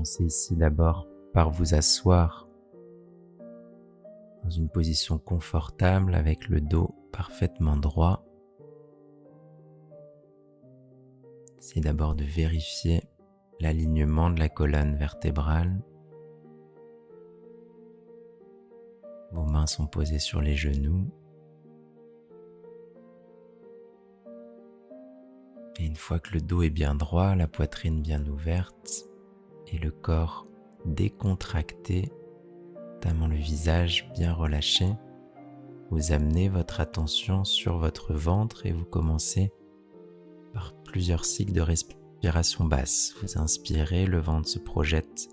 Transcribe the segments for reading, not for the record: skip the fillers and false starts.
commencer ici d'abord par vous asseoir dans une position confortable avec le dos parfaitement droit. Essayez d'abord de vérifier l'alignement de la colonne vertébrale. Vos mains sont posées sur les genoux. Et une fois que le dos est bien droit, la poitrine bien ouverte et le corps décontracté, notamment le visage bien relâché, vous amenez votre attention sur votre ventre et vous commencez par plusieurs cycles de respiration basse. Vous inspirez, le ventre se projette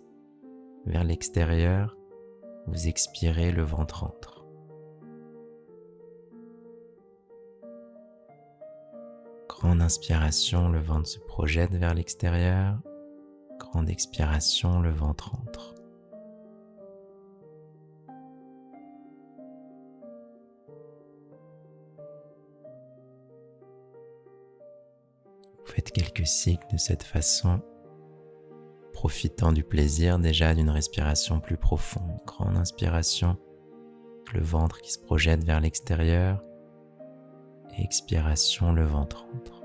vers l'extérieur, vous expirez, le ventre entre. Grande inspiration, le ventre se projette vers l'extérieur. Grande expiration, le ventre entre. Vous faites quelques cycles de cette façon, profitant du plaisir déjà d'une respiration plus profonde. Grande inspiration, le ventre qui se projette vers l'extérieur. Et expiration, le ventre entre.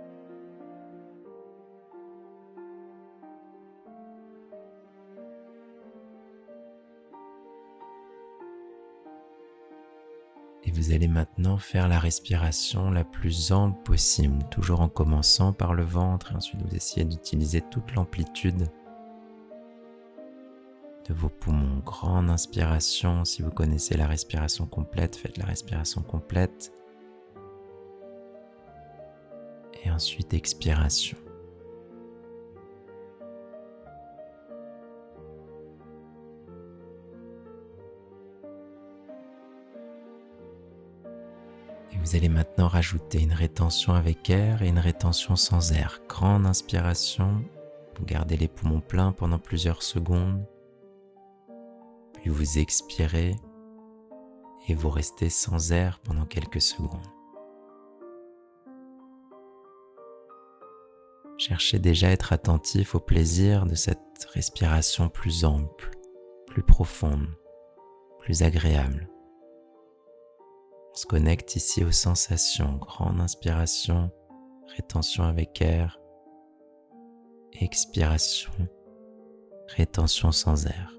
Et vous allez maintenant faire la respiration la plus ample possible, toujours en commençant par le ventre et ensuite vous essayez d'utiliser toute l'amplitude de vos poumons. Grande inspiration, si vous connaissez la respiration complète, faites la respiration complète. Et ensuite expiration. Et vous allez maintenant rajouter une rétention avec air et une rétention sans air. Grande inspiration, vous gardez les poumons pleins pendant plusieurs secondes, puis vous expirez et vous restez sans air pendant quelques secondes. Cherchez déjà à être attentif au plaisir de cette respiration plus ample, plus profonde, plus agréable. On se connecte ici aux sensations. Grande inspiration, rétention avec air, expiration, rétention sans air.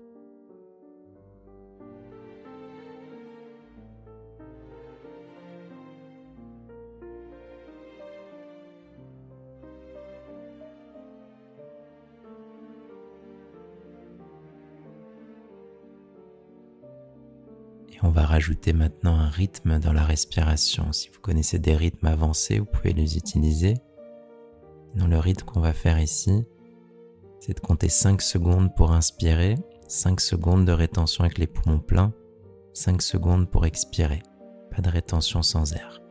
On va rajouter maintenant un rythme dans la respiration. Si vous connaissez des rythmes avancés, vous pouvez les utiliser. Dans le rythme qu'on va faire ici, c'est de compter 5 secondes pour inspirer, 5 secondes de rétention avec les poumons pleins, 5 secondes pour expirer. Pas de rétention sans air.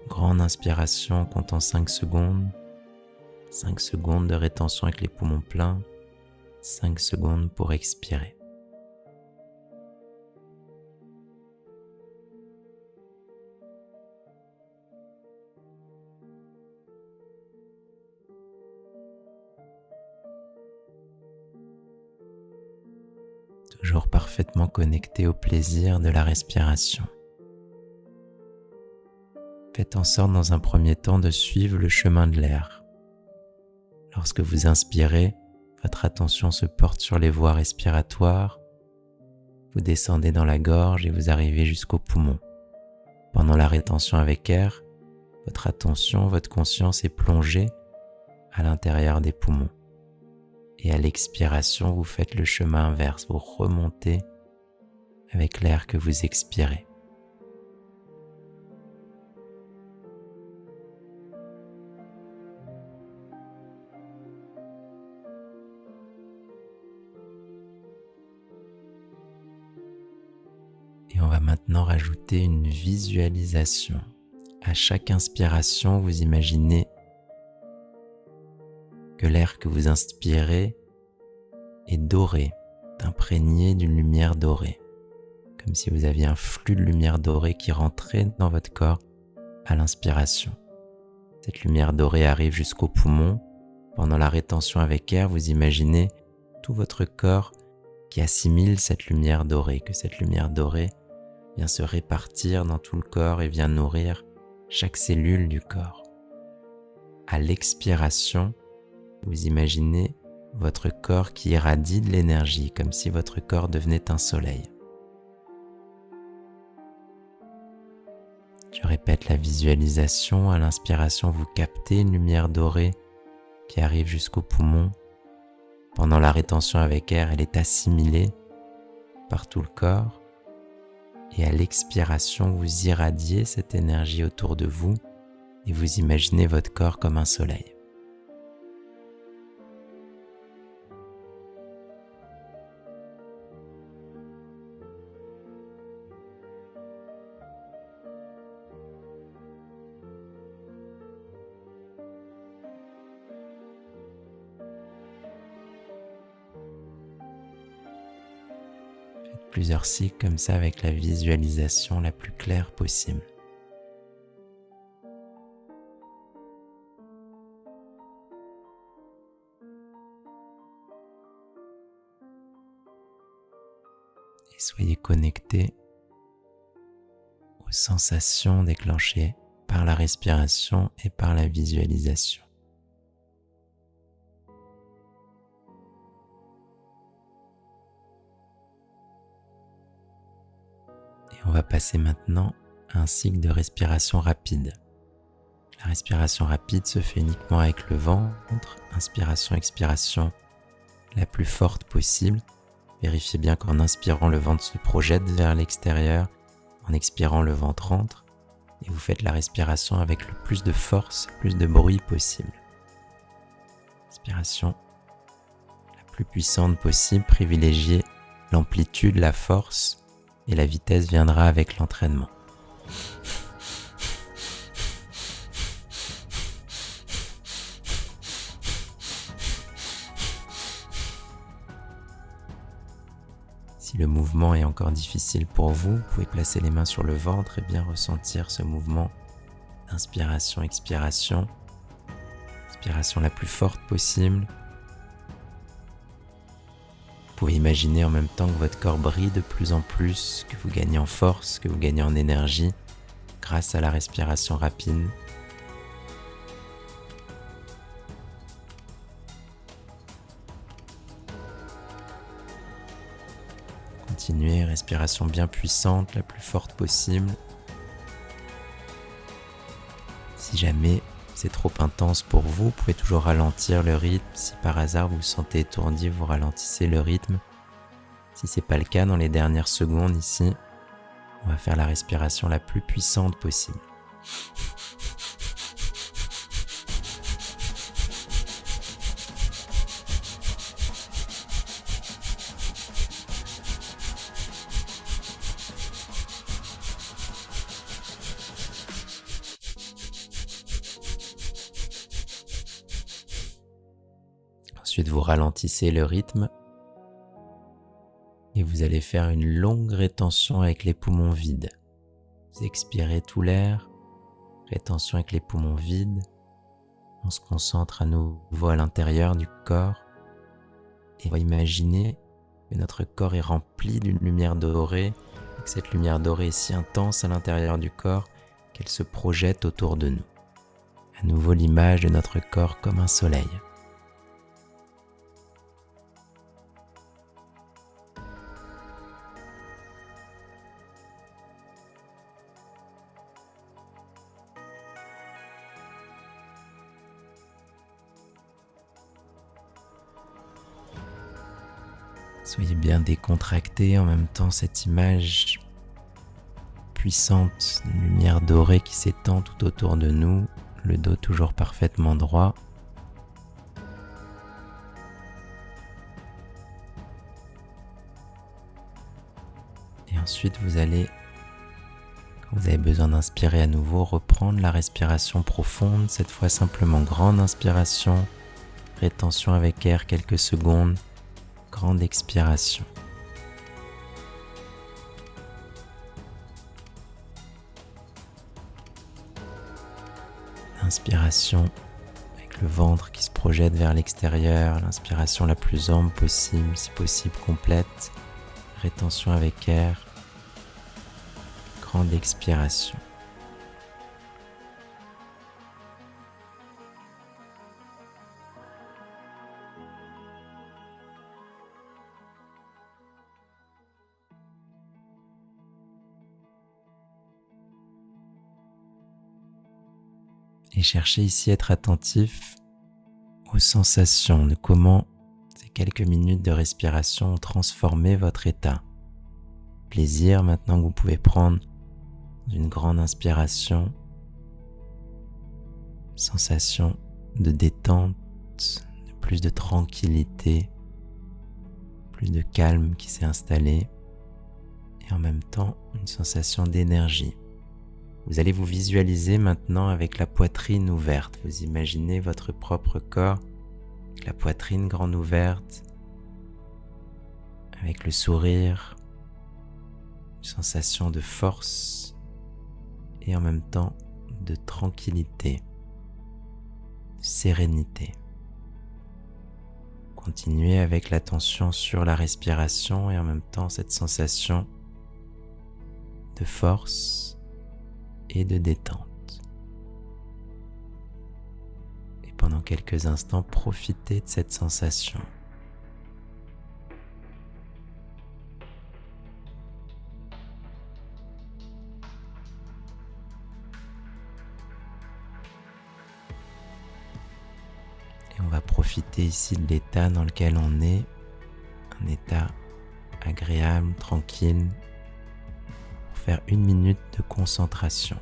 Grande inspiration en comptant 5 secondes, 5 secondes de rétention avec les poumons pleins, 5 secondes pour expirer. Toujours parfaitement connecté au plaisir de la respiration. Faites en sorte dans un premier temps de suivre le chemin de l'air. Lorsque vous inspirez, votre attention se porte sur les voies respiratoires, vous descendez dans la gorge et vous arrivez jusqu'aux poumons. Pendant la rétention avec air, votre attention, votre conscience est plongée à l'intérieur des poumons. Et à l'expiration, vous faites le chemin inverse, vous remontez avec l'air que vous expirez. Et on va maintenant rajouter une visualisation. À chaque inspiration, vous imaginez que l'air que vous inspirez est doré, imprégné d'une lumière dorée, comme si vous aviez un flux de lumière dorée qui rentrait dans votre corps à l'inspiration. Cette lumière dorée arrive jusqu'aux poumons. Pendant la rétention avec air, vous imaginez tout votre corps qui assimile cette lumière dorée, que cette lumière dorée vient se répartir dans tout le corps et vient nourrir chaque cellule du corps. À l'expiration, vous imaginez votre corps qui irradie de l'énergie, comme si votre corps devenait un soleil. Je répète la visualisation. À l'inspiration, vous captez une lumière dorée qui arrive jusqu'au poumon. Pendant la rétention avec air, elle est assimilée par tout le corps. Et à l'expiration, vous irradiez cette énergie autour de vous et vous imaginez votre corps comme un soleil. Plusieurs cycles comme ça avec la visualisation la plus claire possible. Et soyez connectés aux sensations déclenchées par la respiration et par la visualisation. On va passer maintenant à un cycle de respiration rapide. La respiration rapide se fait uniquement avec le ventre, inspiration-expiration la plus forte possible. Vérifiez bien qu'en inspirant, le ventre se projette vers l'extérieur, en expirant, le ventre rentre, et vous faites la respiration avec le plus de force, le plus de bruit possible. Inspiration la plus puissante possible, privilégiez l'amplitude, la force, et la vitesse viendra avec l'entraînement. Si le mouvement est encore difficile pour vous, vous pouvez placer les mains sur le ventre et bien ressentir ce mouvement d'inspiration-expiration. Inspiration la plus forte possible. Vous pouvez imaginer en même temps que votre corps brille de plus en plus, que vous gagnez en force, que vous gagnez en énergie grâce à la respiration rapide. Continuez, respiration bien puissante, la plus forte possible. Si jamais c'est trop intense pour vous, vous pouvez toujours ralentir le rythme. Si par hasard vous vous sentez étourdi, vous ralentissez le rythme. Si ce n'est pas le cas, dans les dernières secondes ici, on va faire la respiration la plus puissante possible. Ensuite, vous ralentissez le rythme et vous allez faire une longue rétention avec les poumons vides. Vous expirez tout l'air, rétention avec les poumons vides. On se concentre à nouveau à l'intérieur du corps et on va imaginer que notre corps est rempli d'une lumière dorée et que cette lumière dorée est si intense à l'intérieur du corps qu'elle se projette autour de nous. À nouveau l'image de notre corps comme un soleil. Soyez bien décontractés, en même temps cette image puissante d'une lumière dorée qui s'étend tout autour de nous, le dos toujours parfaitement droit. Et ensuite vous allez, quand vous avez besoin d'inspirer à nouveau, reprendre la respiration profonde, cette fois simplement grande inspiration, rétention avec air quelques secondes, grande expiration. Inspiration avec avec le ventre qui se projette vers l'extérieur, l'inspiration la plus ample possible, si possible complète, rétention avec air, grande expiration. Et cherchez ici à être attentif aux sensations de comment ces quelques minutes de respiration ont transformé votre état. Plaisir maintenant que vous pouvez prendre une grande inspiration, sensation de détente, de plus de tranquillité, plus de calme qui s'est installé et en même temps une sensation d'énergie. Vous allez vous visualiser maintenant avec la poitrine ouverte. Vous imaginez votre propre corps, la poitrine grande ouverte, avec le sourire, une sensation de force et en même temps de tranquillité, de sérénité. Continuez avec l'attention sur la respiration et en même temps cette sensation de force et de détente. Et pendant quelques instants, profitez de cette sensation. Et on va profiter ici de l'état dans lequel on est, un état agréable, tranquille, faire 1 minute de concentration.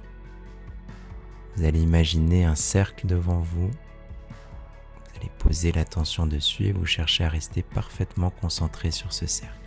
Vous allez imaginer un cercle devant vous. Vous allez poser l'attention dessus et vous cherchez à rester parfaitement concentré sur ce cercle.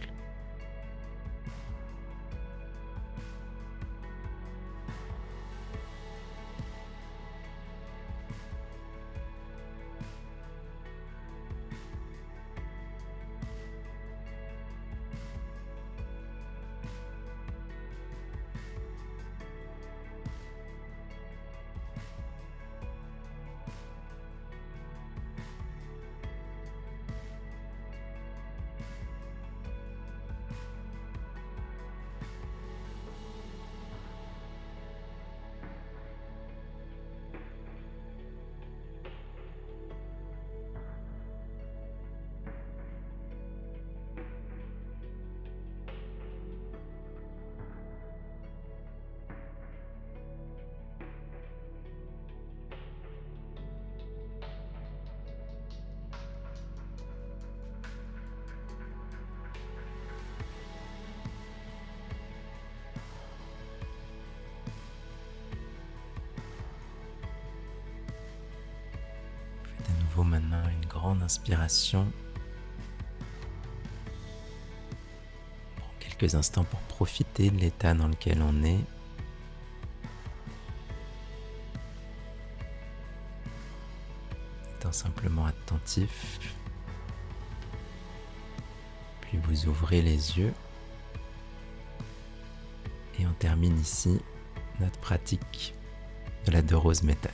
Maintenant une grande inspiration. Prends quelques instants pour profiter de l'état dans lequel on est. Étant simplement attentif. Puis vous ouvrez les yeux. Et on termine ici notre pratique de la 2 rose méthode.